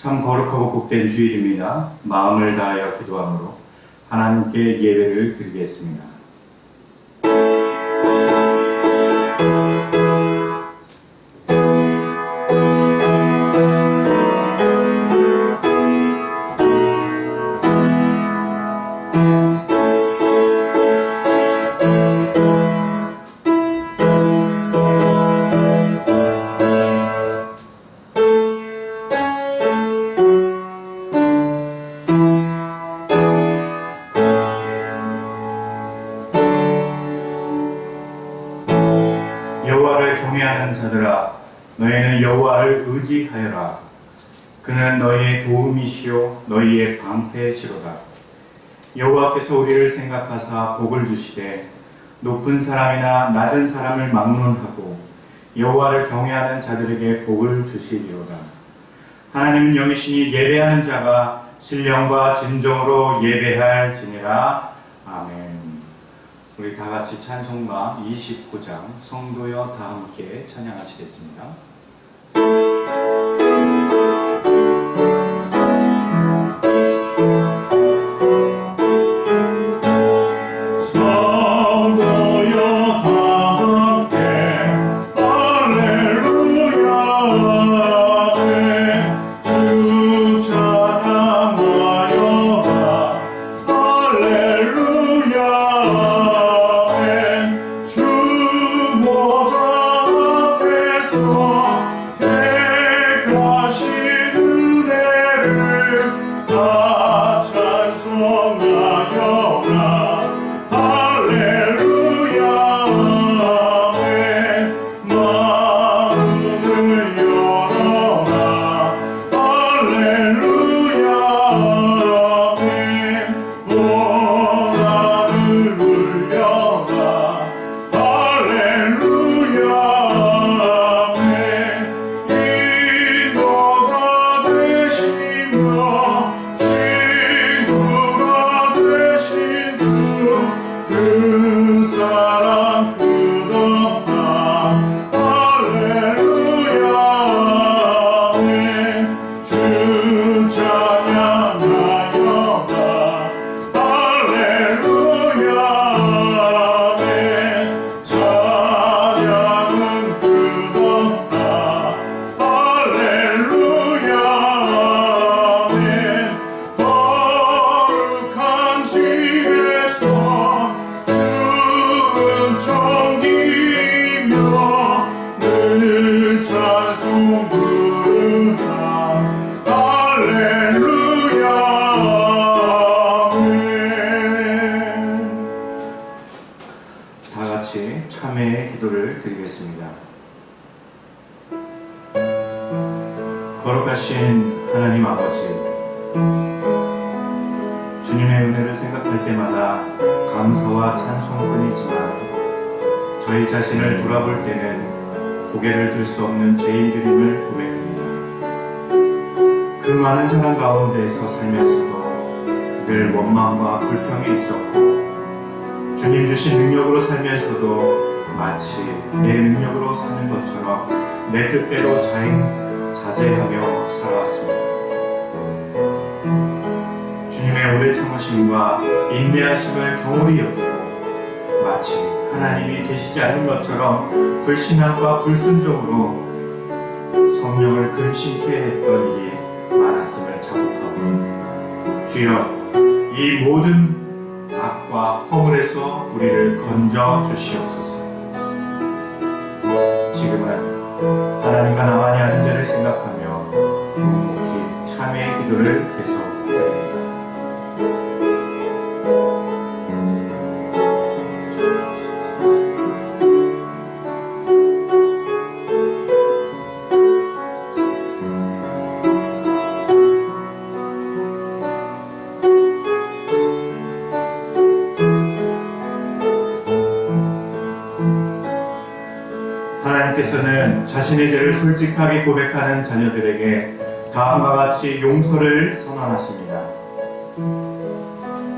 참 거룩하고 복된 주일입니다. 마음을 다하여 기도함으로 하나님께 예배를 드리겠습니다. 여호와를 경외하는 자들아, 너희는 여호와를 의지하여라. 그는 너희의 도움이시요 너희의 방패시로다. 여호와께서 우리를 생각하사 복을 주시되 높은 사람이나 낮은 사람을 막론하고 여호와를 경외하는 자들에게 복을 주시리로다. 하나님은 영이시니 예배하는 자가 신령과 진정으로 예배할지니라. 아멘. 우리 다 같이 찬송가 29장 성도여 다 함께 찬양하시겠습니다. 거룩하신 하나님 아버지, 주님의 은혜를 생각할 때마다 감사와 찬송뿐이지만 저희 자신을 돌아볼 때는 고개를 들 수 없는 죄인들임을 고백합니다. 그 많은 사람 가운데서 살면서도 늘 원망과 불평이 있었고 주님 주신 능력으로 살면서도 마치 내 능력으로 사는 것처럼 내 뜻대로 자제하며 살아왔습니다. 주님의 오래 참으심과 인내하심을 경홀히 여기고 마치 하나님이 계시지 않은 것처럼 불신앙과 불순종으로 성령을 근심케 했던 일이 많았음을 자복하고 주여 이 모든 악과 허물에서 우리를 건져 주시옵소서. 지금은 하나님과 나만이 아는 죄를 생각하며 묵묵히 참회의 기도를 계속 드립니다. 하나님께서는 자신의 죄를 솔직하게 고백하는 자녀들에게 다음과 같이 용서를 선언하십니다.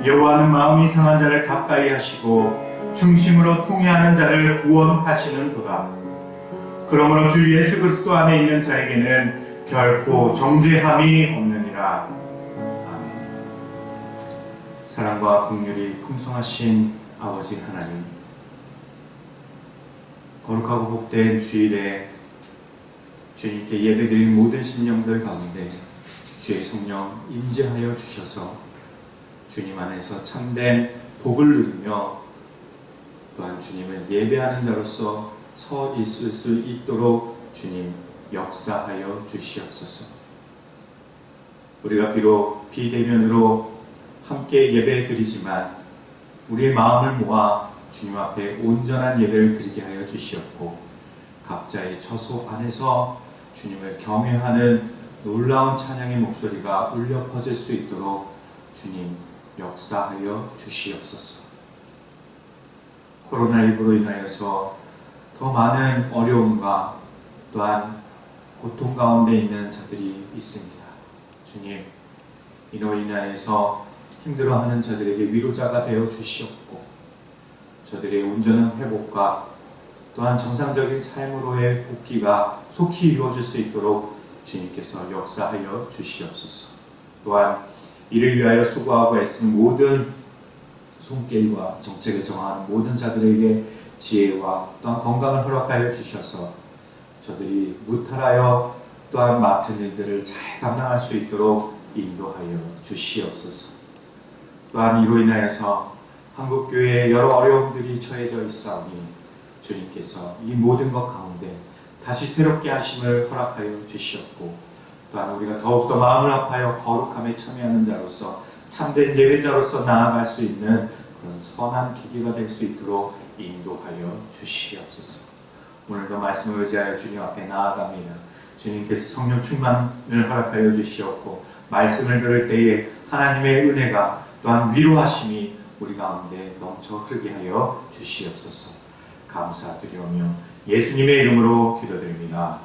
여호와는 마음이 상한 자를 가까이 하시고 중심으로 통회하는 자를 구원하시는도다. 그러므로 주 예수 그리스도 안에 있는 자에게는 결코 정죄함이 없느니라. 아멘. 사랑과 긍휼이 풍성하신 아버지 하나님, 거룩하고 복된 주일에 주님께 예배드린 모든 심령들 가운데 주의 성령 임재하여 주셔서 주님 안에서 참된 복을 누리며 또한 주님을 예배하는 자로서 서 있을 수 있도록 주님 역사하여 주시옵소서. 우리가 비록 비대면으로 함께 예배 드리지만 우리의 마음을 모아 주님 앞에 온전한 예배를 드리게 하여 주시옵고, 각자의 처소 안에서 주님을 경외하는 놀라운 찬양의 목소리가 울려 퍼질 수 있도록 주님 역사하여 주시옵소서. 코로나19로 인하여서 더 많은 어려움과 또한 고통 가운데 있는 자들이 있습니다. 주님, 이로 인하여서 힘들어하는 자들에게 위로자가 되어 주시옵고, 저들의 온전한 회복과 또한 정상적인 삶으로의 복귀가 속히 이루어질 수 있도록 주님께서 역사하여 주시옵소서. 또한 이를 위하여 수고하고 애쓰는 모든 손길과 정책을 정하는 모든 자들에게 지혜와 또한 건강을 허락하여 주셔서 저들이 무탈하여 또한 맡은 일들을 잘 감당할 수 있도록 인도하여 주시옵소서. 또한 이로 인하여서 한국교회에 여러 어려움들이 처해져 있사오니 주님께서 이 모든 것 가운데 다시 새롭게 하심을 허락하여 주시옵고, 또한 우리가 더욱더 마음을 합하여 거룩함에 참여하는 자로서 참된 예배자로서 나아갈 수 있는 그런 선한 계기가 될 수 있도록 인도하여 주시옵소서. 오늘도 말씀을 의지하여 주님 앞에 나아갑니다. 주님께서 성령 충만을 허락하여 주시옵고, 말씀을 들을 때에 하나님의 은혜가 또한 위로하심이 우리 가운데 넘쳐 흐르게 하여 주시옵소서. 감사드리오며 예수님의 이름으로 기도드립니다.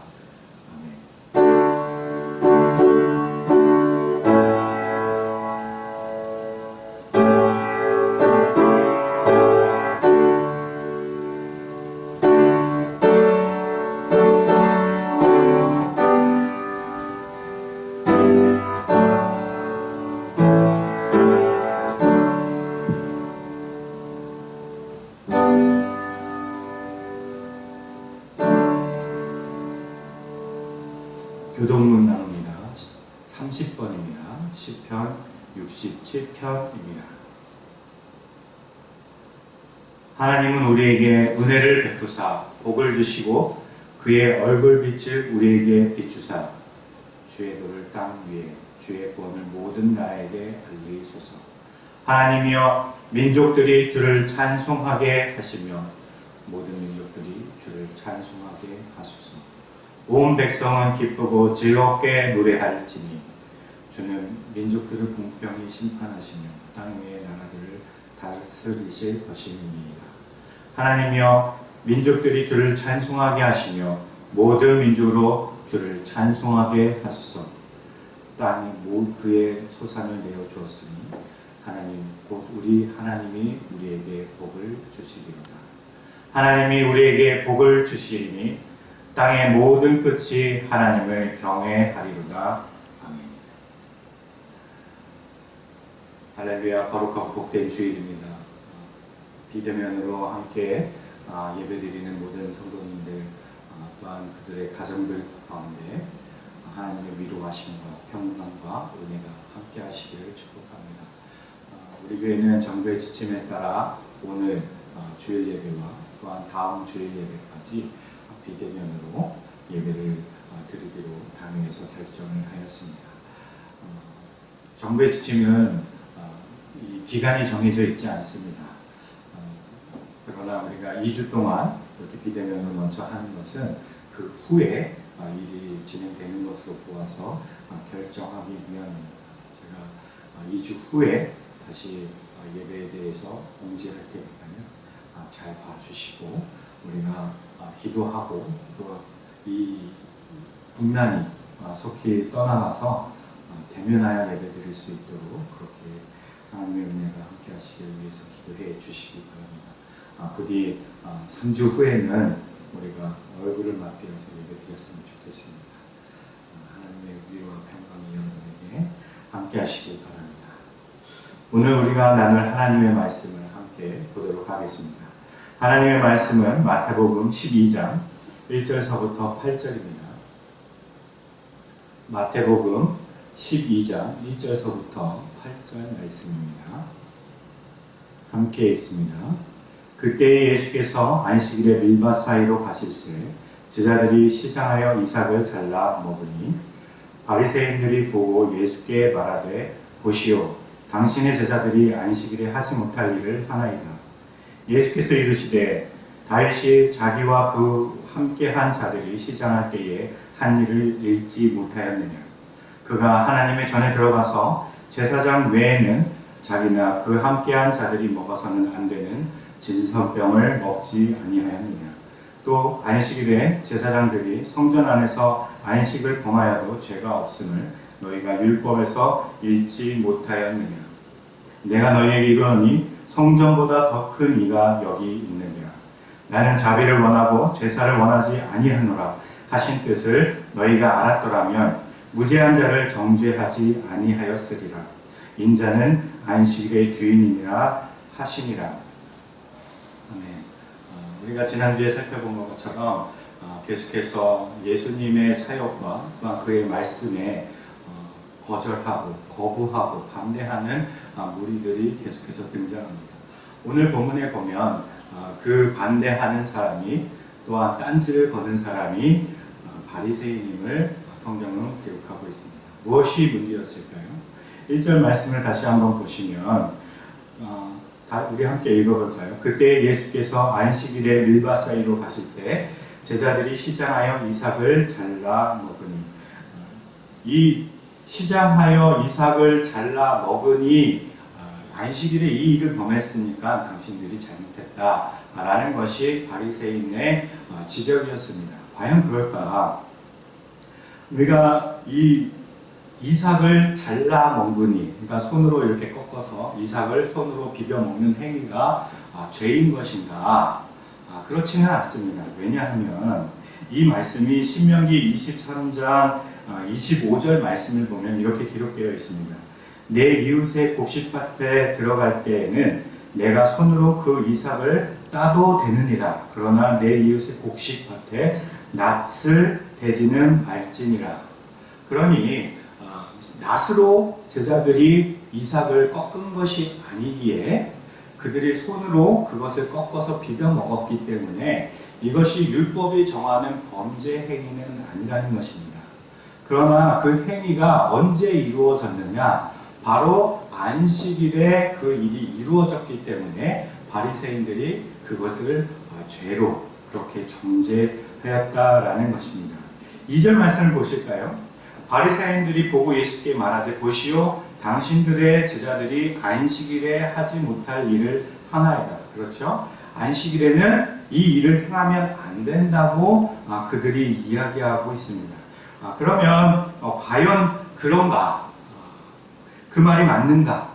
교동문 나눕니다. 30번입니다. 시편 67편입니다. 하나님은 우리에게 은혜를 베푸사 복을 주시고 그의 얼굴빛을 우리에게 비추사 주의 도를 땅 위에 주의 구원을 모든 나라에게 알리소서. 하나님이여, 민족들이 주를 찬송하게 하시며 모든 민족들이 주를 찬송하게 하소서. 온 백성은 기쁘고 즐겁게 노래할지니 주는 민족들을 공평히 심판하시며 땅 위의 나라들을 다스리실 것입니다. 하나님이여, 민족들이 주를 찬송하게 하시며 모든 민족으로 주를 찬송하게 하소서. 땅이 그의 소산을 내어 주었으니 하나님 곧 우리 하나님이 우리에게 복을 주시리로다. 하나님이 우리에게 복을 주시리니 땅의 모든 끝이 하나님을 경외하리로다. 아멘. 할렐루야. 거룩하고 복된 주일입니다. 비대면으로 함께 예배드리는 모든 성도님들, 또한 그들의 가정들 가운데 하나님의 위로하심과 평강과 은혜가 함께 하시기를 축복합니다. 우리 교회는 정부의 지침에 따라 오늘 주일 예배와 또한 다음 주일 예배까지 비대면으로 예배를 드리기로 당회에서 결정을 하였습니다. 정부의 지침은 이 기간이 정해져 있지 않습니다. 그러나 우리가 2주 동안 이렇게 비대면으로 먼저 하는 것은 그 후에 일이 진행되는 것으로 보아서 결정하기 위함입니다. 제가 2주 후에 다시 예배에 대해서 공지할 테니까요. 잘 봐주시고 우리가 기도하고 또 이 국난이 속히 떠나가서 대면하여 예배 드릴 수 있도록 그렇게 하나님의 은혜가 함께 하시길 위해서 기도해 주시기 바랍니다. 부디 3주 후에는 우리가 얼굴을 맞대어서 예배 드렸으면 좋겠습니다. 하나님의 위로와 평강이 여러분에게 함께 하시길 바랍니다. 오늘 우리가 나눌 하나님의 말씀을 함께 보도록 하겠습니다. 하나님의 말씀은 마태복음 12장 1절서부터 8절입니다. 마태복음 12장 1절서부터 8절 말씀입니다. 함께 읽습니다. 그때 예수께서 안식일에 밀밭 사이로 가실새 제자들이 시장하여 이삭을 잘라 먹으니 바리새인들이 보고 예수께 말하되 보시오 당신의 제자들이 안식일에 하지 못할 일을 하나이다. 예수께서 이르시되 다윗이 자기와 그 함께한 자들이 시장할 때에 한 일을 읽지 못하였느냐. 그가 하나님의 전에 들어가서 제사장 외에는 자기나 그 함께한 자들이 먹어서는 안 되는 진설병을 먹지 아니하였느냐. 또 안식일에 제사장들이 성전 안에서 안식을 범하여도 죄가 없음을 너희가 율법에서 읽지 못하였느냐. 내가 너희에게 이르노니 성전보다 더 큰 이가 여기 있느니라. 나는 자비를 원하고 제사를 원하지 아니하노라 하신 뜻을 너희가 알았더라면 무죄한 자를 정죄하지 아니하였으리라. 인자는 안식일의 주인이니라 하시니라. 아멘. 우리가 지난주에 살펴본 것처럼 계속해서 예수님의 사역과 또한 그의 말씀에 거절하고 거부하고 반대하는 무리들이 계속해서 등장합니다. 오늘 본문에 보면 그 반대하는 사람이 또한 딴지를 거는 사람이 바리새인임을 성경은 기록하고 있습니다. 무엇이 문제였을까요? 1절 말씀을 다시 한번 보시면 우리 함께 읽어볼까요? 그때 예수께서 안식일에 밀밭 사이로 가실 때 제자들이 시장하여 이삭을 잘라 먹으니 이 시장하여 이삭을 잘라 먹으니 안식일에 이 일을 범했으니까 당신들이 잘못했다라는 것이 바리새인의 지적이었습니다. 과연 그럴까? 우리가 이 이삭을 잘라 먹으니, 그러니까 손으로 이렇게 꺾어서 이삭을 손으로 비벼 먹는 행위가 죄인 것인가? 그렇지는 않습니다. 왜냐하면 이 말씀이 신명기 23장 25절 말씀을 보면 이렇게 기록되어 있습니다. 내 이웃의 곡식밭에 들어갈 때에는 내가 손으로 그 이삭을 따도 되느니라. 그러나 내 이웃의 곡식밭에 낫을 대지는 말지니라. 그러니 낫으로 제자들이 이삭을 꺾은 것이 아니기에 그들이 손으로 그것을 꺾어서 비벼 먹었기 때문에 이것이 율법이 정하는 범죄 행위는 아니라는 것입니다. 그러나 그 행위가 언제 이루어졌느냐? 바로 안식일에 그 일이 이루어졌기 때문에 바리새인들이 그것을 죄로 그렇게 정죄하였다라는 것입니다. 2절 말씀을 보실까요? 바리새인들이 보고 예수께 말하되 보시오 당신들의 제자들이 안식일에 하지 못할 일을 하나이다. 그렇죠? 안식일에는 이 일을 행하면 안 된다고 그들이 이야기하고 있습니다. 그러면 과연 그런가? 그 말이 맞는가?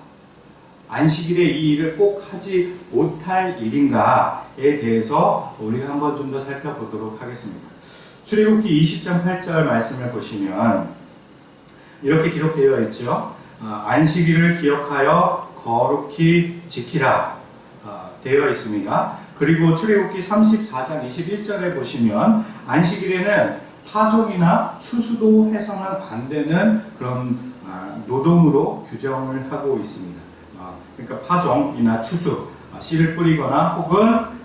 안식일에 이 일을 꼭 하지 못할 일인가에 대해서 우리가 한번 좀 더 살펴보도록 하겠습니다. 출애굽기 20장 8절 말씀을 보시면 이렇게 기록되어 있죠. 안식일을 기억하여 거룩히 지키라 되어 있습니다. 그리고 출애굽기 34장 21절에 보시면 안식일에는 파종이나 추수도 해서는 안 되는 그런 노동으로 규정을 하고 있습니다. 그러니까 파종이나 추수, 씨를 뿌리거나 혹은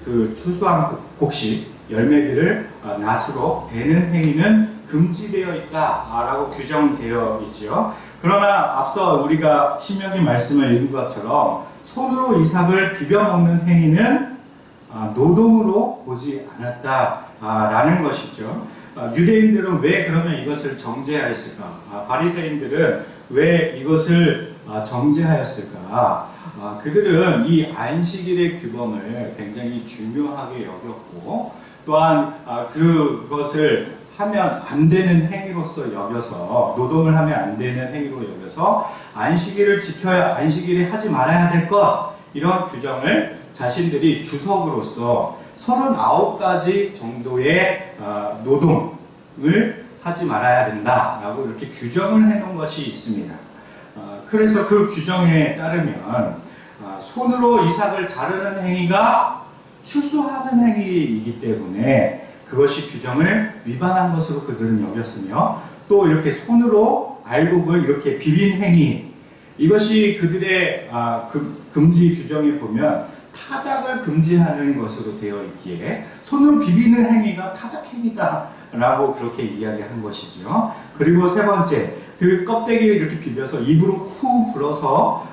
그 추수한 곡식, 열매들을 낫으로 베는 행위는 금지되어 있다라고 규정되어 있지요. 그러나 앞서 우리가 신명기 말씀을 읽은 것처럼 손으로 이삭을 비벼 먹는 행위는 노동으로 보지 않았다라는 것이죠. 유대인들은 왜 그러면 이것을 정죄하였을까? 바리새인들은 왜 이것을 정죄하였을까? 그들은 이 안식일의 규범을 굉장히 중요하게 여겼고 또한 그것을 하면 안 되는 행위로서 여겨서 노동을 하면 안 되는 행위로 여겨서 안식일을 지켜야 안식일에 하지 말아야 될 것 이런 규정을 자신들이 주석으로서 39가지 정도의 노동을 하지 말아야 된다라고 이렇게 규정을 해놓은 것이 있습니다. 그래서 그 규정에 따르면 손으로 이삭을 자르는 행위가 추수하는 행위이기 때문에 그것이 규정을 위반한 것으로 그들은 여겼으며, 또 이렇게 손으로 알곡을 이렇게 비빈 행위, 이것이 그들의 금지 규정에 보면 타작을 금지하는 것으로 되어 있기에 손으로 비비는 행위가 타작 행위다 라고 그렇게 이야기한 것이죠. 그리고 세 번째, 그 껍데기를 이렇게 비벼서 입으로 후 불어서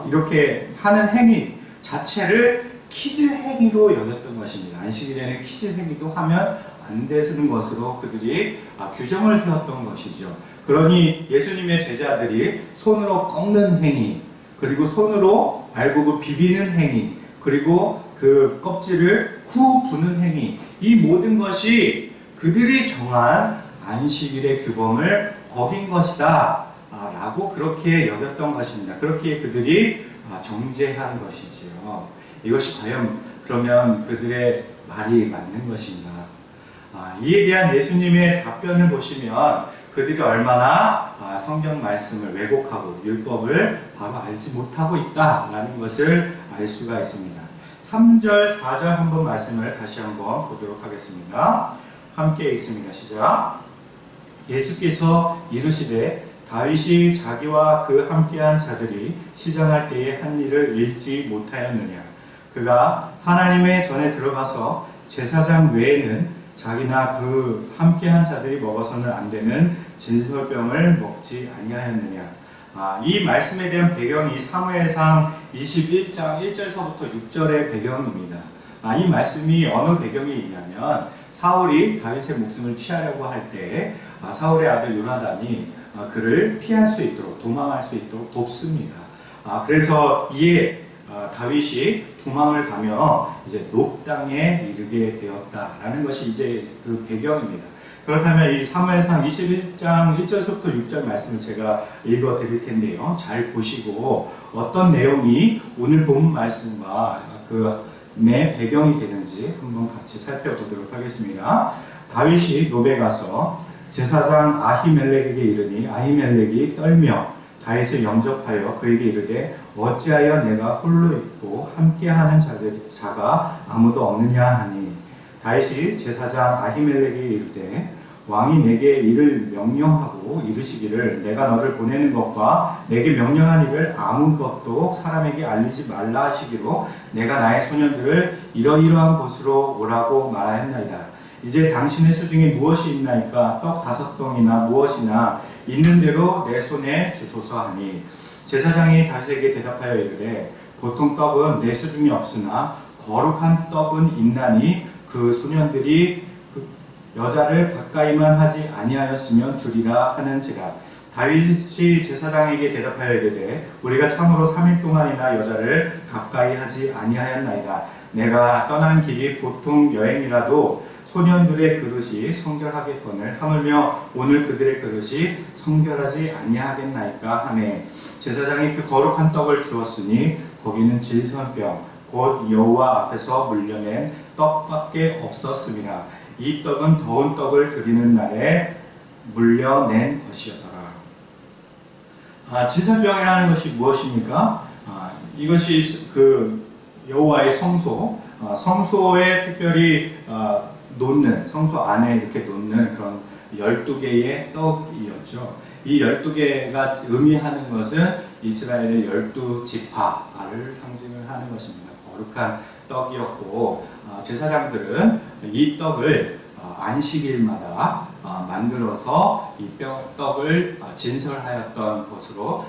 이렇게 하는 행위 자체를 키질 행위로 여겼던 것입니다. 안식일에는 키질 행위도 하면 안 되는 것으로 그들이 규정을 세웠던 것이죠. 그러니 예수님의 제자들이 손으로 꺾는 행위, 그리고 손으로 알곡을 비비는 행위, 그리고 그 껍질을 후 부는 행위, 이 모든 것이 그들이 정한 안식일의 규범을 어긴 것이다 라고 그렇게 여겼던 것입니다. 그렇게 그들이 정죄한 것이지요. 이것이 과연 그러면 그들의 말이 맞는 것인가? 이에 대한 예수님의 답변을 보시면 그들이 얼마나 성경 말씀을 왜곡하고 율법을 바로 알지 못하고 있다라는 것을 알 수가 있습니다. 3절, 4절 한번 말씀을 다시 한번 보도록 하겠습니다. 함께 읽습니다. 시작. 예수께서 이르시되 다윗이 자기와 그 함께한 자들이 시장할 때에 한 일을 읽지 못하였느냐. 그가 하나님의 전에 들어가서 제사장 외에는 자기나 그 함께한 자들이 먹어서는 안 되는 진설병을 먹지 아니하였느냐. 이 말씀에 대한 배경이 사무엘상 21장 1절서부터 6절의 배경입니다. 이 말씀이 어느 배경이 있냐면 사울이 다윗의 목숨을 취하려고 할 때 사울의 아들 요나단이 그를 피할 수 있도록, 도망할 수 있도록 돕습니다. 그래서 이에 다윗이 도망을 가며 이제 높 땅에 이르게 되었다라는 것이 이제 그 배경입니다. 그렇다면 이 사무엘상 21장 1절부터 6절 말씀을 제가 읽어 드릴 텐데요. 잘 보시고 어떤 내용이 오늘 본 말씀과 그 배경이 되는지 한번 같이 살펴보도록 하겠습니다. 다윗이 노베 가서 제사장 아히멜렉에게 이르니 아히멜렉이 떨며 다윗을 영접하여 그에게 이르되 어찌하여 내가 홀로 있고 함께하는 자가 아무도 없느냐 하니 다윗이 제사장 아히멜렉에게 이르되 왕이 내게 이를 명령하고 이르시기를 내가 너를 보내는 것과 내게 명령한 일을 아무것도 사람에게 알리지 말라 하시기로 내가 나의 소년들을 이러이러한 곳으로 오라고 말하였나이다. 이제 당신의 수중에 무엇이 있나이까? 떡 5덩이나 무엇이나 있는 대로 내 손에 주소서 하니 제사장이 다윗에게 대답하여 이르되 보통 떡은 내 수중에 없으나 거룩한 떡은 있나니 그 소년들이 여자를 가까이만 하지 아니하였으면 주리라 하는지라. 다윗이 제사장에게 대답하여 이르되 우리가 참으로 3일 동안이나 여자를 가까이 하지 아니하였나이다. 내가 떠난 길이 보통 여행이라도 소년들의 그릇이 성결하겠거늘 하물며 오늘 그들의 그릇이 성결하지 아니하겠나이까 하매 제사장이 그 거룩한 떡을 주었으니 거기는 질선병 곧 여호와 앞에서 물려낸 떡밖에 없었음이라. 이 떡은 더운 떡을 드리는 날에 물려낸 것이었더라. 진설병이라는 것이 무엇입니까? 이것이 그 여호와의 성소, 성소에 특별히 놓는, 성소 안에 이렇게 놓는 그런 12개의 떡이었죠. 이 12개가 의미하는 것은 이스라엘의 12지파를 상징을 하는 것입니다. 거룩한 떡이었고 제사장들은 이 떡을 안식일마다 만들어서 이 떡을 진설하였던 것으로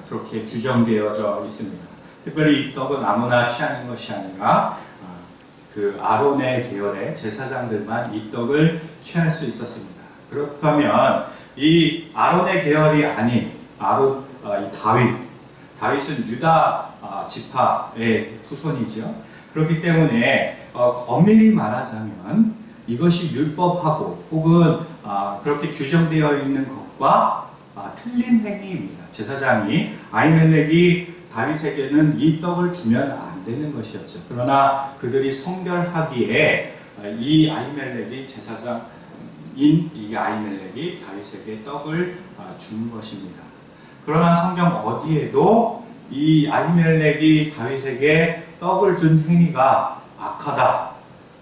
그렇게 규정되어져 있습니다. 특별히 이 떡은 아무나 취하는 것이 아니라 그 아론의 계열의 제사장들만 이 떡을 취할 수 있었습니다. 그렇다면 이 아론의 계열이 아닌 다윗은 유다 지파의 후손이죠. 그렇기 때문에 엄밀히 말하자면 이것이 율법하고 혹은 그렇게 규정되어 있는 것과 틀린 행위입니다. 제사장이 아히멜렉이 다윗에게는 이 떡을 주면 안 되는 것이었죠. 그러나 그들이 성결하기에 이 아히멜렉이 제사장 이 아히멜렉이 다윗에게 떡을 준 것입니다. 그러나 성경 어디에도 이 아히멜렉이 다윗에게 떡을 준 행위가 악하다,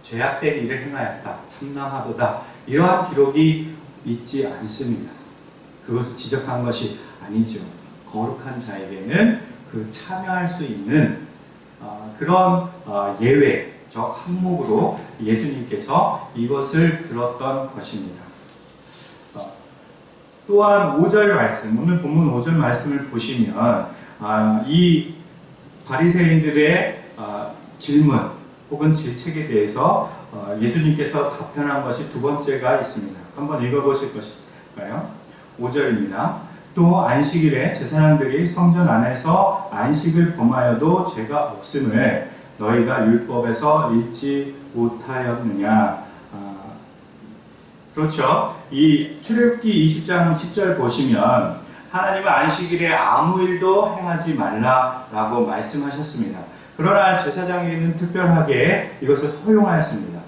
죄악된 일을 행하였다, 참남하도다, 이러한 기록이 있지 않습니다. 그것을 지적한 것이 아니죠. 거룩한 자에게는 그 참여할 수 있는 그런 예외적 항목으로 예수님께서 이것을 들었던 것입니다. 또한 5절 말씀, 오늘 본문 5절 말씀을 보시면 이 바리새인들의 질문 혹은 질책에 대해서 예수님께서 답변한 것이 두 번째가 있습니다. 한번 읽어보실 것일까요? 5절입니다. 또 안식일에 제사장들이 성전 안에서 안식을 범하여도 죄가 없음을 너희가 율법에서 읽지 못하였느냐. 그렇죠. 이 출애굽기 20장 10절 보시면 하나님은 안식일에 아무 일도 행하지 말라라고 말씀하셨습니다. 그러나 제사장에게는 특별하게 이것을 허용하였습니다.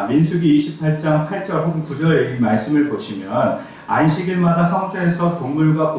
민수기 28장 8절 혹은 9절 이 말씀을 보시면 안식일마다 성소에서 동물과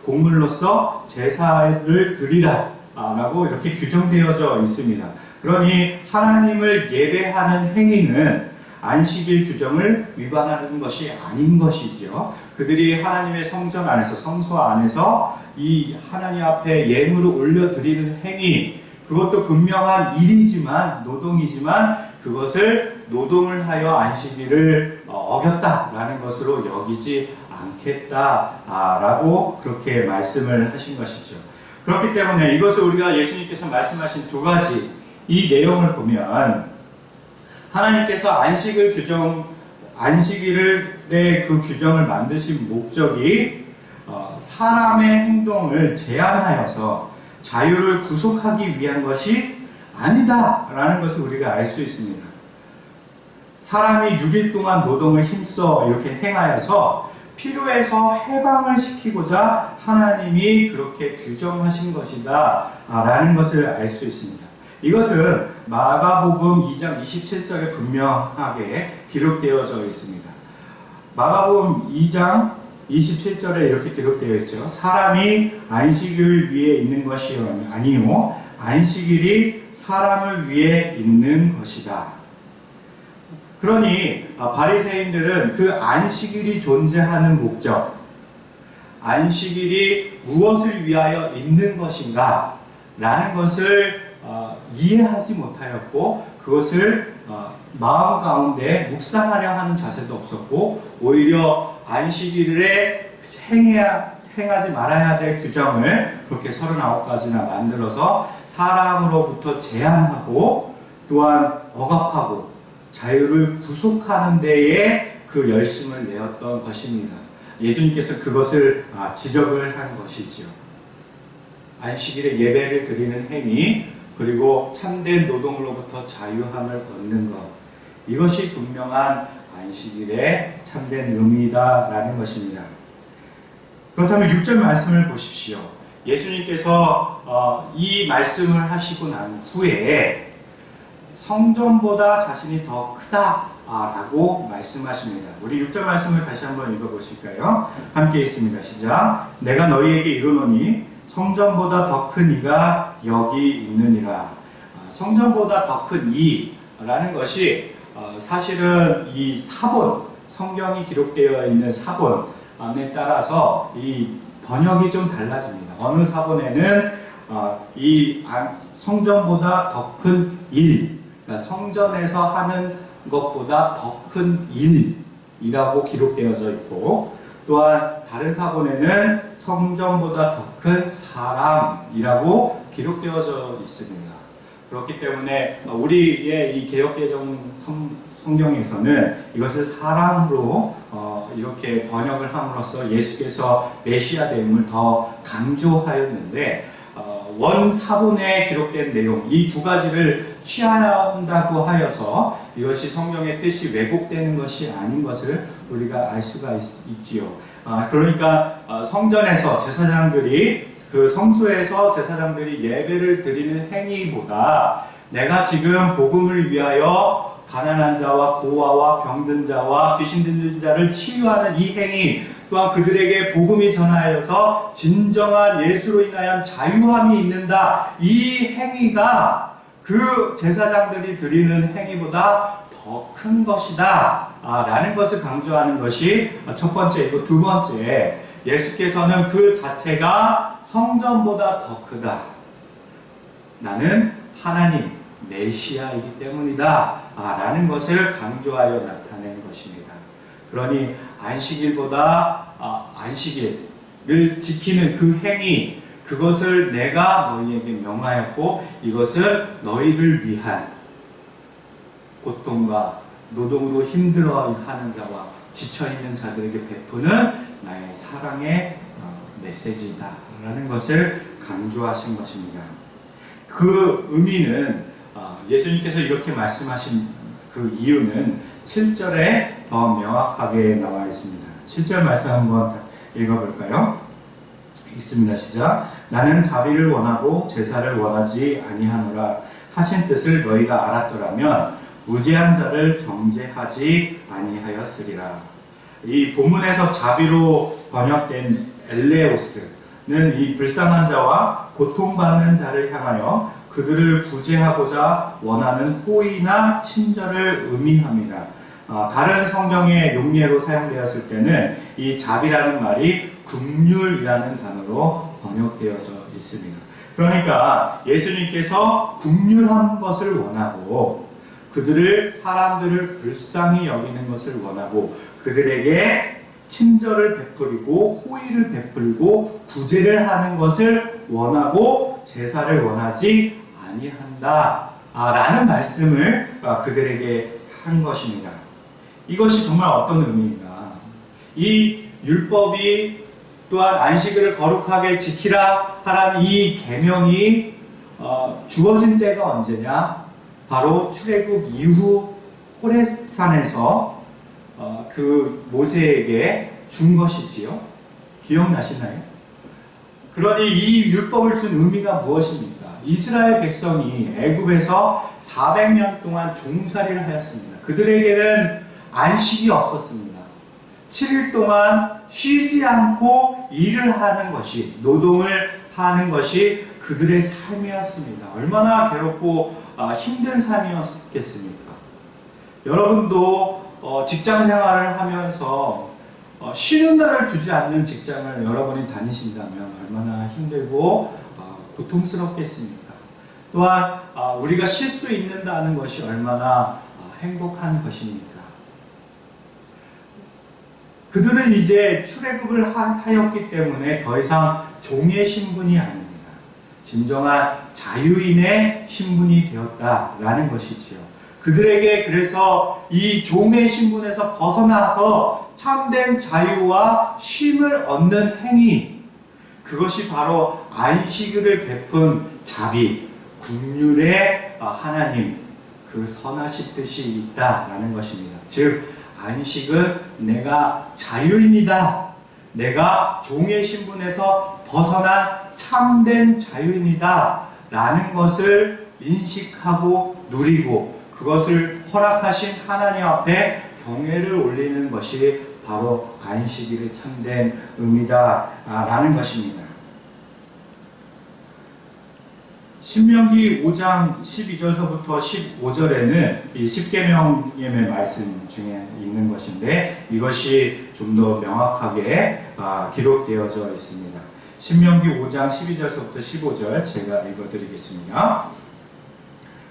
곡물로서 제사를 드리라 라고 이렇게 규정되어져 있습니다. 그러니 하나님을 예배하는 행위는 안식일 규정을 위반하는 것이 아닌 것이죠. 그들이 하나님의 성전 안에서, 성소 안에서 이 하나님 앞에 예물을 올려드리는 행위, 그것도 분명한 일이지만, 노동이지만 그것을 노동을 하여 안식일을 어겼다라는 것으로 여기지 않겠다라고 그렇게 말씀을 하신 것이죠. 그렇기 때문에 이것을 우리가 예수님께서 말씀하신 두 가지 이 내용을 보면 하나님께서 안식일의 그 규정을 만드신 목적이 사람의 행동을 제한하여서 자유를 구속하기 위한 것이 아니다라는 것을 우리가 알 수 있습니다. 사람이 6일 동안 노동을 힘써 이렇게 행하여서 필요해서 해방을 시키고자 하나님이 그렇게 규정하신 것이다 라는 것을 알 수 있습니다. 이것은 마가복음 2장 27절에 분명하게 기록되어져 있습니다. 마가복음 2장 27절에 이렇게 기록되어 있죠. 사람이 안식일을 위해 있는 것이 아니요 안식일이 사람을 위해 있는 것이다. 그러니 바리새인들은 그 안식일이 존재하는 목적, 안식일이 무엇을 위하여 있는 것인가 라는 것을 이해하지 못하였고 그것을 마음 가운데 묵상하려 하는 자세도 없었고 오히려 안식일에 행하지 말아야 될 규정을 그렇게 39가지나 만들어서 사람으로부터 제한하고 또한 억압하고 자유를 구속하는 데에 그 열심을 내었던 것입니다. 예수님께서 그것을 지적을 한 것이지요. 안식일에 예배를 드리는 행위 그리고 참된 노동으로부터 자유함을 얻는 것, 이것이 분명한 안식일의 참된 의미다라는 것입니다. 그렇다면 6절 말씀을 보십시오. 예수님께서 이 말씀을 하시고 난 후에 성전보다 자신이 더 크다라고 말씀하십니다. 우리 6절 말씀을 다시 한번 읽어보실까요? 함께 있습니다. 시작. 내가 너희에게 이르노니 성전보다 더 큰 이가 여기 있느니라. 성전보다 더 큰 이라는 것이 사실은 이 사본, 성경이 기록되어 있는 사본에 따라서 이 번역이 좀 달라집니다. 어느 사본에는 이 성전보다 더 큰 일, 그러니까 성전에서 하는 것보다 더 큰 일이라고 기록되어져 있고 또한 다른 사본에는 성전보다 더 큰 사람이라고 기록되어져 있습니다. 그렇기 때문에 우리의 이 개역개정 성경에서는 이것을 사람으로 이렇게 번역을 함으로써 예수께서 메시아 되임을 더 강조하였는데 원사본에 기록된 내용 이 두 가지를 취한다고 하여서 이것이 성경의 뜻이 왜곡되는 것이 아닌 것을 우리가 알 수가 있지요. 그러니까 성전에서 제사장들이 그 성소에서 제사장들이 예배를 드리는 행위보다 내가 지금 복음을 위하여 가난한 자와 고아와 병든 자와 귀신 들린 자를 치유하는 이 행위, 또한 그들에게 복음이 전하여서 진정한 예수로 인하여 자유함이 있는다. 이 행위가 그 제사장들이 드리는 행위보다 더 큰 것이다 라는 것을 강조하는 것이 첫 번째이고, 두 번째, 예수께서는 그 자체가 성전보다 더 크다. 나는 하나님 메시아이기 때문이다 라는 것을 강조하여 나타낸 것입니다. 그러니 안식일보다 안식일을 지키는 그 행위, 그것을 내가 너희에게 명하였고 이것은 너희를 위한 고통과 노동으로 힘들어하는 자와 지쳐있는 자들에게 베푸는 나의 사랑의 메시지다 라는 것을 강조하신 것입니다. 그 의미는 예수님께서 이렇게 말씀하신 그 이유는 7절에 더 명확하게 나와 있습니다. 7절 말씀 한번 읽어볼까요? 있습니다. 시작. 나는 자비를 원하고 제사를 원하지 아니하노라 하신 뜻을 너희가 알았더라면 무죄한 자를 정죄하지 아니하였으리라. 이 본문에서 자비로 번역된 엘레오스는 이 불쌍한 자와 고통받는 자를 향하여 그들을 구제하고자 원하는 호의나 친절을 의미합니다. 다른 성경의 용례로 사용되었을 때는 이 자비라는 말이 긍휼이라는 단어로 번역되어져 있습니다. 그러니까 예수님께서 긍휼한 것을 원하고 사람들을 불쌍히 여기는 것을 원하고 그들에게 친절을 베풀고 호의를 베풀고 구제를 하는 것을 원하고 제사를 원하지 아니한다 라는 말씀을 그들에게 한 것입니다. 이것이 정말 어떤 의미인가? 이 율법이 또한 안식일을 거룩하게 지키라 하라는 이 계명이 주어진 때가 언제냐? 바로 출애굽 이후 호렙산에서 그 모세에게 준 것이지요. 기억나시나요? 그러니 이 율법을 준 의미가 무엇입니까? 이스라엘 백성이 애굽에서 400년 동안 종살이를 하였습니다. 그들에게는 안식이 없었습니다. 7일 동안 쉬지 않고 일을 하는 것이, 노동을 하는 것이 그들의 삶이었습니다. 얼마나 괴롭고 힘든 삶이었겠습니까? 여러분도 직장 생활을 하면서 쉬는 날을 주지 않는 직장을 여러분이 다니신다면 얼마나 힘들고 고통스럽겠습니까? 또한 우리가 쉴 수 있는다는 것이 얼마나 행복한 것입니까? 그들은 이제 출애굽을 하였기 때문에 더 이상 종의 신분이 아닙니다. 진정한 자유인의 신분이 되었다라는 것이지요. 그들에게 그래서 이 종의 신분에서 벗어나서 참된 자유와 쉼을 얻는 행위, 그것이 바로 안식일을 베푼 자비, 긍휼의 하나님, 그 선하신 뜻이 있다라는 것입니다. 즉 안식은 내가 자유인이다, 내가 종의 신분에서 벗어난 참된 자유인이다 라는 것을 인식하고 누리고 그것을 허락하신 하나님 앞에 경외를 올리는 것이 바로 안식일의 참된 의미다 라는 것입니다. 신명기 5장 12절서부터 15절에는 이 십계명의 말씀 중에 있는 것인데 이것이 좀 더 명확하게 기록되어져 있습니다. 신명기 5장 12절서부터 15절 제가 읽어드리겠습니다.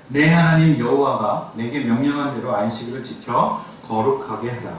내 하나님 여호와가 내게 명령한 대로 안식일을 지켜 거룩하게 하라.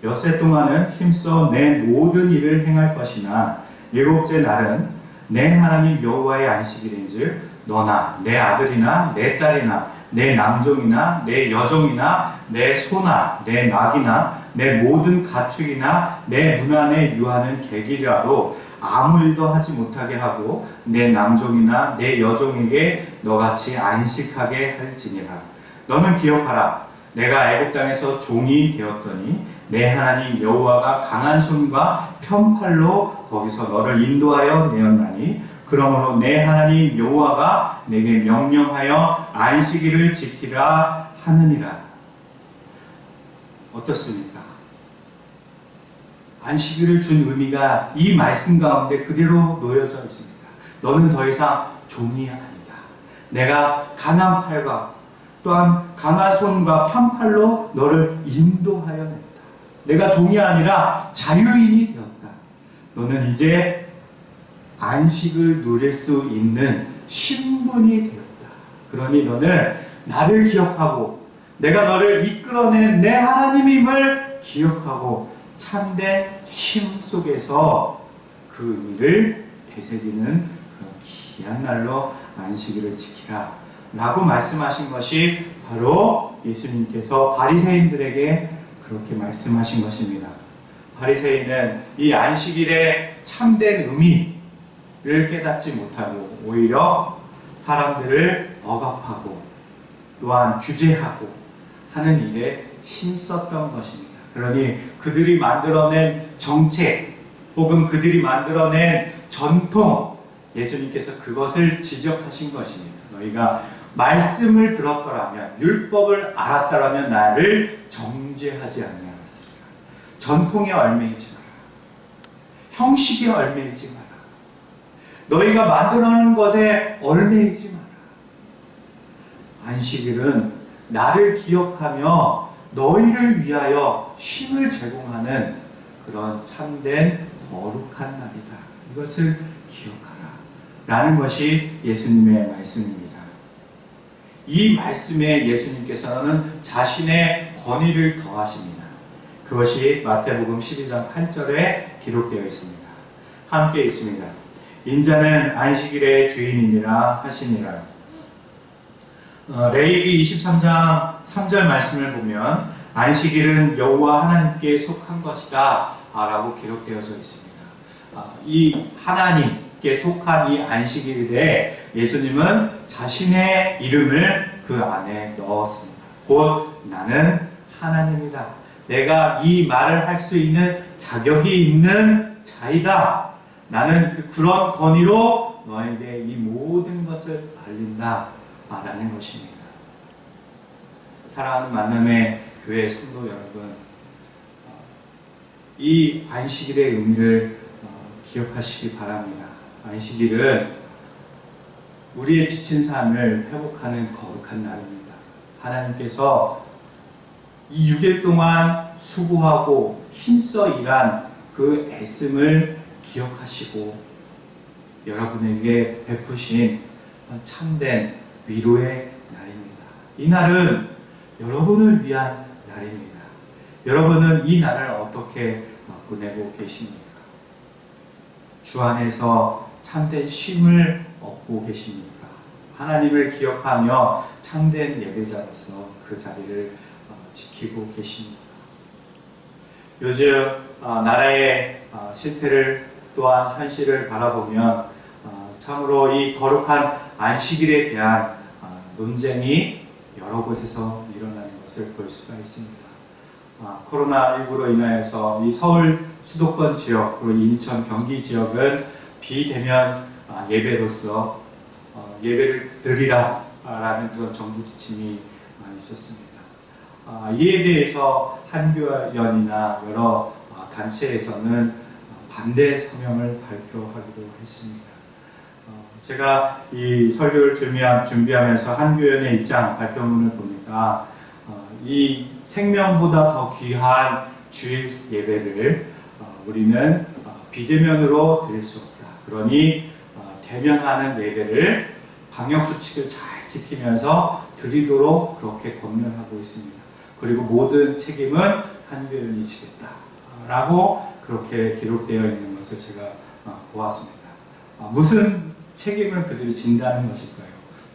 엿새 동안은 힘써 내 모든 일을 행할 것이나 일곱째 날은 내 하나님 여호와의 안식일인즉 너나 내 아들이나 내 딸이나 내 남종이나 내 여종이나 내 소나 내 낙이나 내 모든 가축이나 내 문 안에 유하는 객이라도 아무 일도 하지 못하게 하고 내 남종이나 내 여종에게 너같이 안식하게 할지니라. 너는 기억하라. 내가 애굽 땅에서 종이 되었더니 내 하나님 여호와가 강한 손과 편팔로 거기서 너를 인도하여 내었나니 그러므로 내 하나님 여호와가 내게 명령하여 안식일을 지키라 하느니라. 어떻습니까? 안식일을 준 의미가 이 말씀 가운데 그대로 놓여져 있습니다. 너는 더 이상 종이 아니다. 내가 강한 팔과 또한 강한 손과 편팔로 너를 인도하여 냈다. 내가 종이 아니라 자유인이 되었다. 너는 이제 안식을 누릴 수 있는 신분이 되었다. 그러니 너는 나를 기억하고 내가 너를 이끌어낸 내 하나님임을 기억하고 참된 쉼 속에서 그 의미를 되새기는 그런 귀한 날로 안식일을 지키라 라고 말씀하신 것이 바로 예수님께서 바리새인들에게 그렇게 말씀하신 것입니다. 바리새인은 이 안식일의 참된 의미를 깨닫지 못하고 오히려 사람들을 억압하고 또한 규제하고 하는 일에 힘썼던 것입니다. 그러니 그들이 만들어낸 정책 혹은 그들이 만들어낸 전통, 예수님께서 그것을 지적하신 것입니다. 너희가 말씀을 들었더라면, 율법을 알았더라면 나를 정죄하지 아니하였으리라. 전통에 얽매이지 마라. 형식에 얽매이지 마라. 너희가 만들어낸 것에 얽매이지 마라. 안식일은 나를 기억하며 너희를 위하여 쉼을 제공하는 그런 참된 거룩한 날이다. 이것을 기억하라. 라는 것이 예수님의 말씀입니다. 이 말씀에 예수님께서는 자신의 권위를 더하십니다. 그것이 마태복음 12장 8절에 기록되어 있습니다. 함께 있습니다. 인자는 안식일의 주인이니라 하시니라. 레위기 23장 3절 말씀을 보면 안식일은 여호와 하나님께 속한 것이다 라고 기록되어져 있습니다. 이 하나님께 속한 이 안식일에 예수님은 자신의 이름을 그 안에 넣었습니다. 곧 나는 하나님이다. 내가 이 말을 할 수 있는 자격이 있는 자이다. 나는 그런 권위로 너에게 이 모든 것을 알린다 라는 것입니다. 사랑하는 만남의 교회 성도 여러분, 이 안식일의 의미를 기억하시기 바랍니다. 안식일은 우리의 지친 삶을 회복하는 거룩한 날입니다. 하나님께서 이 6일 동안 수고하고 힘써 일한 그 애씀을 기억하시고 여러분에게 베푸신 참된 위로의 날입니다. 이 날은 여러분을 위한 날입니다. 여러분은 이 날을 어떻게 보내고 계십니까? 주 안에서 참된 쉼을 얻고 계십니까? 하나님을 기억하며 참된 예배자로서 그 자리를 지키고 계십니까? 요즘 나라의 실태를 또한 현실을 바라보면 참으로 이 거룩한 안식일에 대한 논쟁이 여러 곳에서 일어나는 것을 볼 수가 있습니다. 코로나19로 인하여서 이 서울 수도권 지역, 그리고 인천, 경기 지역은 비대면 예배로서 예배를 드리라 라는 그런 정부 지침이 있었습니다. 이에 대해서 한교연이나 여러 단체에서는 반대 성명을 발표하기도 했습니다. 제가 이 설교를 준비하면서 한교연의 입장 발표문을 보니까 이 생명보다 더 귀한 주일 예배를 우리는 비대면으로 드릴 수 없다. 그러니 대면하는 예배를 방역수칙을 잘 지키면서 드리도록 그렇게 권면하고 있습니다. 그리고 모든 책임은 한교연이 지겠다 라고 그렇게 기록되어 있는 것을 제가 보았습니다. 무슨 책임을 그들이 진다는 것일까요?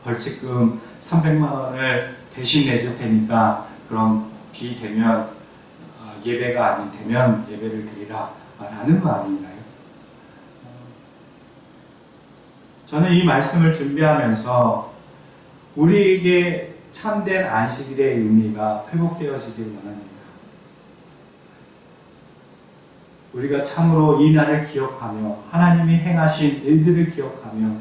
벌칙금 300만 원을 대신 내줄 테니까 그럼 비대면 예배가 아닌 대면 예배를 드리라 라는 말인가요? 저는 이 말씀을 준비하면서 우리에게 참된 안식일의 의미가 회복되어지길 원합니다. 우리가 참으로 이 날을 기억하며 하나님이 행하신 일들을 기억하며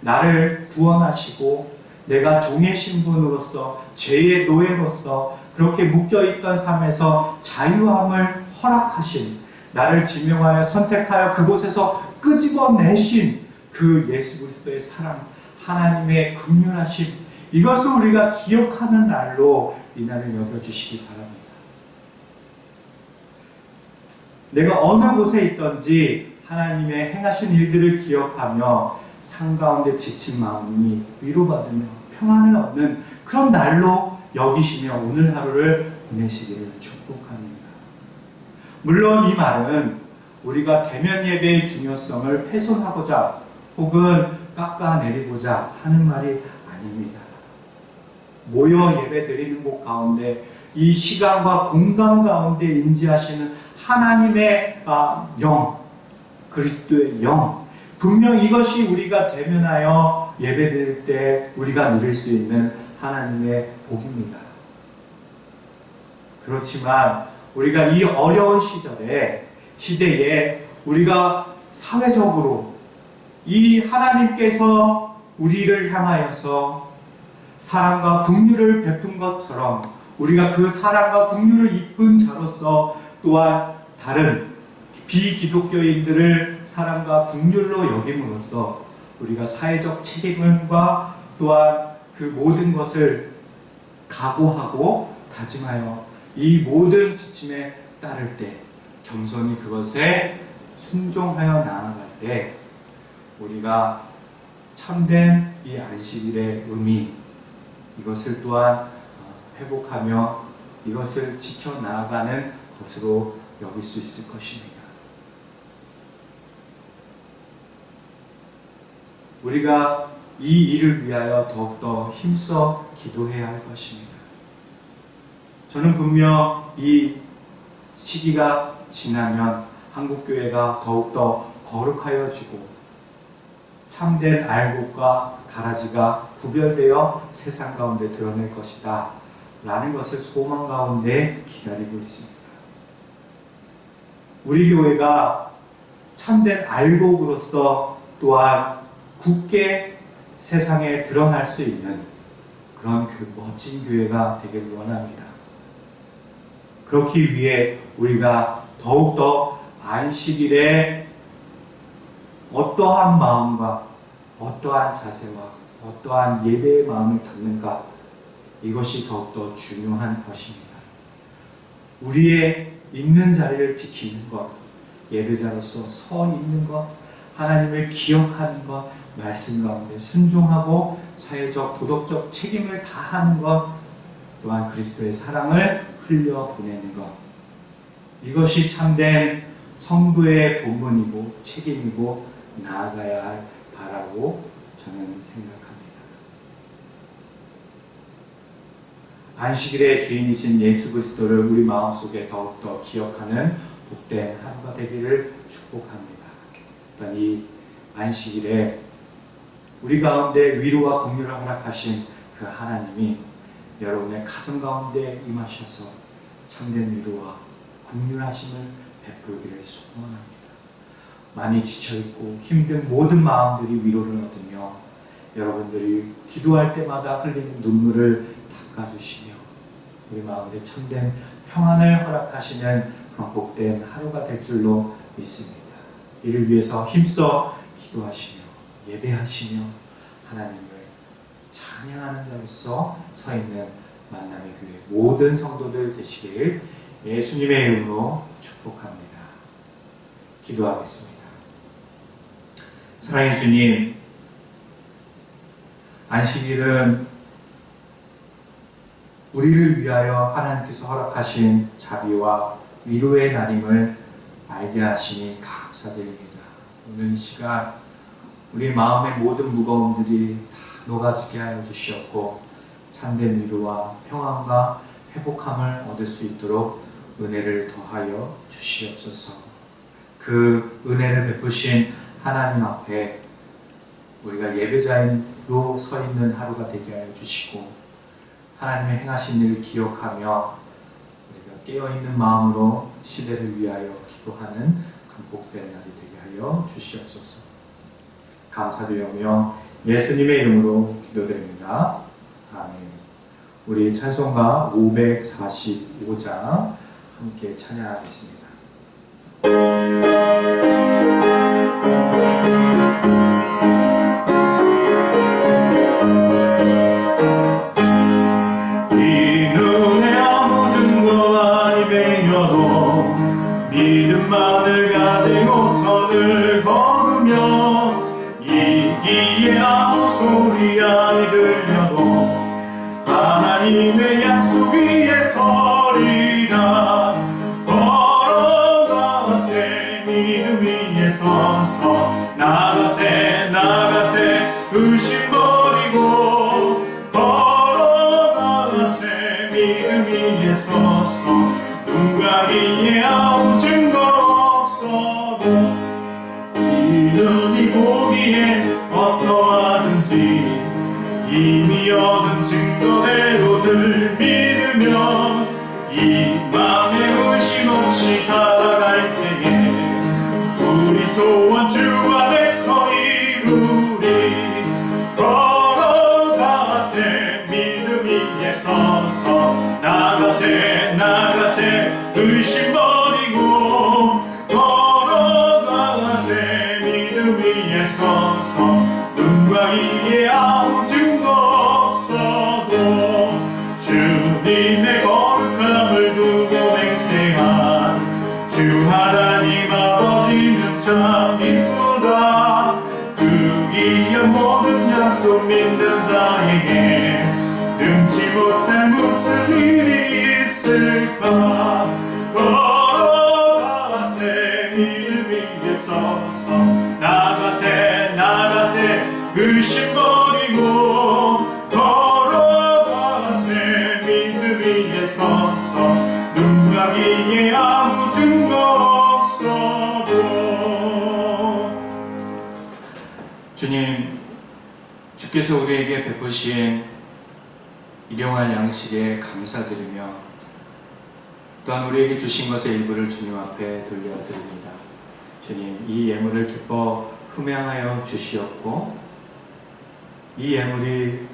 나를 구원하시고 내가 종의 신분으로서 죄의 노예로서 그렇게 묶여있던 삶에서 자유함을 허락하신, 나를 지명하여 선택하여 그곳에서 끄집어내신 그 예수 그리스도의 사랑, 하나님의 긍휼하심, 이것을 우리가 기억하는 날로 이 날을 여겨주시기 바랍니다. 내가 어느 곳에 있든지 하나님의 행하신 일들을 기억하며 삶 가운데 지친 마음이 위로받으며 평안을 얻는 그런 날로 여기시며 오늘 하루를 보내시기를 축복합니다. 물론 이 말은 우리가 대면 예배의 중요성을 훼손하고자 혹은 깎아내리고자 하는 말이 아닙니다. 모여 예배 드리는 곳 가운데 이 시간과 공간 가운데 임재하시는 하나님의 영, 그리스도의 영, 분명 이것이 우리가 대면하여 예배 드릴 때 우리가 누릴 수 있는 하나님의 복입니다. 그렇지만 우리가 이 어려운 시대에 우리가 사회적으로 이 하나님께서 우리를 향하여서 사랑과 긍휼을 베푼 것처럼 우리가 그 사랑과 긍휼을 입은 자로서 또한 다른 비기독교인들을 사랑과 긍휼로 여김으로써 우리가 사회적 책임과 또한 그 모든 것을 각오하고 다짐하여 이 모든 지침에 따를 때 겸손히 그것에 순종하여 나아갈 때 우리가 참된 이 안식일의 의미, 이것을 또한 회복하며 이것을 지켜나가는 것으로 여길 수 있을 것입니다. 우리가 이 일을 위하여 더욱더 힘써 기도해야 할 것입니다. 저는 분명 이 시기가 지나면 한국교회가 더욱더 거룩하여지고 참된 알곡과 가라지가 구별되어 세상 가운데 드러낼 것이다 라는 것을 소망 가운데 기다리고 있습니다. 우리 교회가 참된 알곡으로서 또한 굳게 세상에 드러날 수 있는 그런 멋진 교회가 되길 원합니다. 그렇기 위해 우리가 더욱더 안식일에 어떠한 마음과 어떠한 자세와 어떠한 예배의 마음을 갖는가, 이것이 더욱더 중요한 것입니다. 우리의 있는 자리를 지키는 것, 예배자로서 서 있는 것, 하나님을 기억하는 것, 말씀 가운데 순종하고 사회적, 도덕적 책임을 다하는 것, 또한 그리스도의 사랑을 흘려보내는 것, 이것이 참된 성도의 본분이고 책임이고 나아가야 할 바라고 저는 생각합니다. 안식일의 주인이신 예수 그리스도를 우리 마음속에 더욱더 기억하는 복된 하루가 되기를 축복합니다. 또한 이 안식일에 우리 가운데 위로와 긍휼을 허락하신 그 하나님이 여러분의 가정 가운데 임하셔서 참된 위로와 긍휼하심을 베풀기를 소원합니다. 많이 지쳐있고 힘든 모든 마음들이 위로를 얻으며 여러분들이 기도할 때마다 흘리는 눈물을 닦아주시며 우리 마음에 참된 평안을 허락하시는 그런 복된 하루가 될 줄로 믿습니다. 이를 위해서 힘써 기도하시며 예배하시며 하나님을 찬양하는 자로서 서 있는 만남의 교회 모든 성도들 되시길 예수님의 이름으로 축복합니다. 기도하겠습니다. 사랑의 주님, 안식일은 우리를 위하여 하나님께서 허락하신 자비와 위로의 날임을 알게 하시니 감사드립니다. 오늘 이 시간 우리 마음의 모든 무거움들이 다 녹아지게 하여 주시었고 참된 위로와 평안과 회복함을 얻을 수 있도록 은혜를 더하여 주시옵소서. 그 은혜를 베푸신 하나님 앞에 우리가 예배자로 서 있는 하루가 되게 하여 주시고 하나님의 행하신 일을 기억하며 우리가 깨어있는 마음으로 시대를 위하여 기도하는 복된 날이 되게 하여 주시옵소서. 감사드리며 예수님의 이름으로 기도드립니다. 아멘. 우리 찬송가 545장 함께 찬양하겠습니다. 이 눈에 아무 증거 아니 배여도 믿음만을 가지고 선을 걸으며 이기에 아무 소리 아니 들려도 하나님의 약속 위에 서리라. 걸어가세 믿음 위에 서서 나가세 나가세 의심 버리고 걸어가세 믿음 위에 서서 눈과 이에 아무 증거 없어도 이눈이 보기에 어떠하든지 이미 얻은 증거대로 늘 믿으며 이 맘에 의심 없이 살아갈 때에 우리 소원 주 안에서 이루리. 걸어가세 믿음 위에 서서 나가세 나가세 의심 버리고 걸어가세 믿음 위에 서서 눈과 이에 아무 증거 없어도 주님의 거룩함을 두고 맹세한 주 하나님 아버지는 참 이쁘다. 그 귀한 모든 약속 믿는 자에게 능치 못할 무슨 일이 있을까. 걸어가세 믿음 위에 서서 나가세 나가세 의심 버리고 걸어가세 믿음 위에 서서 눈과 귀에 아무 증거 없어도. 주님, 주께서 우리에게 베푸신 일용할 양식에 감사드리며 또한 우리에게 주신 것의 일부를 주님 앞에 돌려드립니다. 주님, 이 예물을 기뻐 흠양하여 주시었고 이 예물이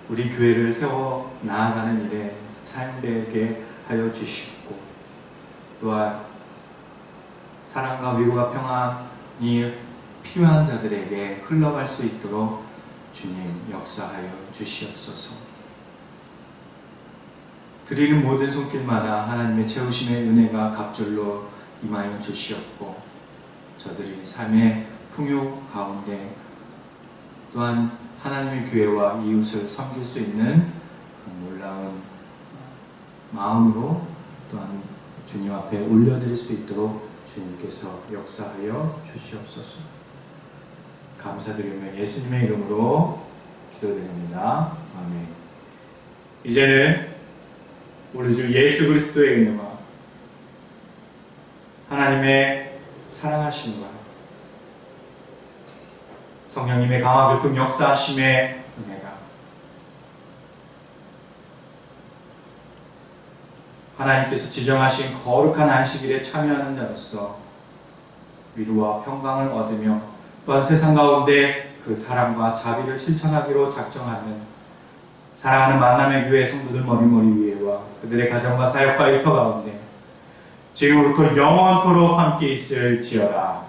우리 교회를 세워 나아가는 일에 사용되게 하여 주시고 또한 사랑과 위로와 평안이 필요한 자들에게 흘러갈 수 있도록 주님 역사하여 주시옵소서. 드리는 모든 손길마다 하나님의 채우심의 은혜가 갑절로 임하여 주시옵고 저들이 삶의 풍요 가운데 또한 하나님의 교회와 이웃을 섬길 수 있는 놀라운 마음으로 또한 주님 앞에 올려드릴 수 있도록 주님께서 역사하여 주시옵소서. 감사드리며 예수님의 이름으로 기도드립니다. 아멘. 이제는 우리 주 예수 그리스도의 은혜와 하나님의 사랑하심과 성령님의 강화 교통 역사하심의 은혜가 하나님께서 지정하신 거룩한 안식일에 참여하는 자로서 위로와 평강을 얻으며 또한 세상 가운데 그 사랑과 자비를 실천하기로 작정하는 사랑하는 만남의 교회 성도들 머리머리 위에와 그들의 가정과 사역과 일터 가운데 지금부터 영원토록 함께 있을지어다.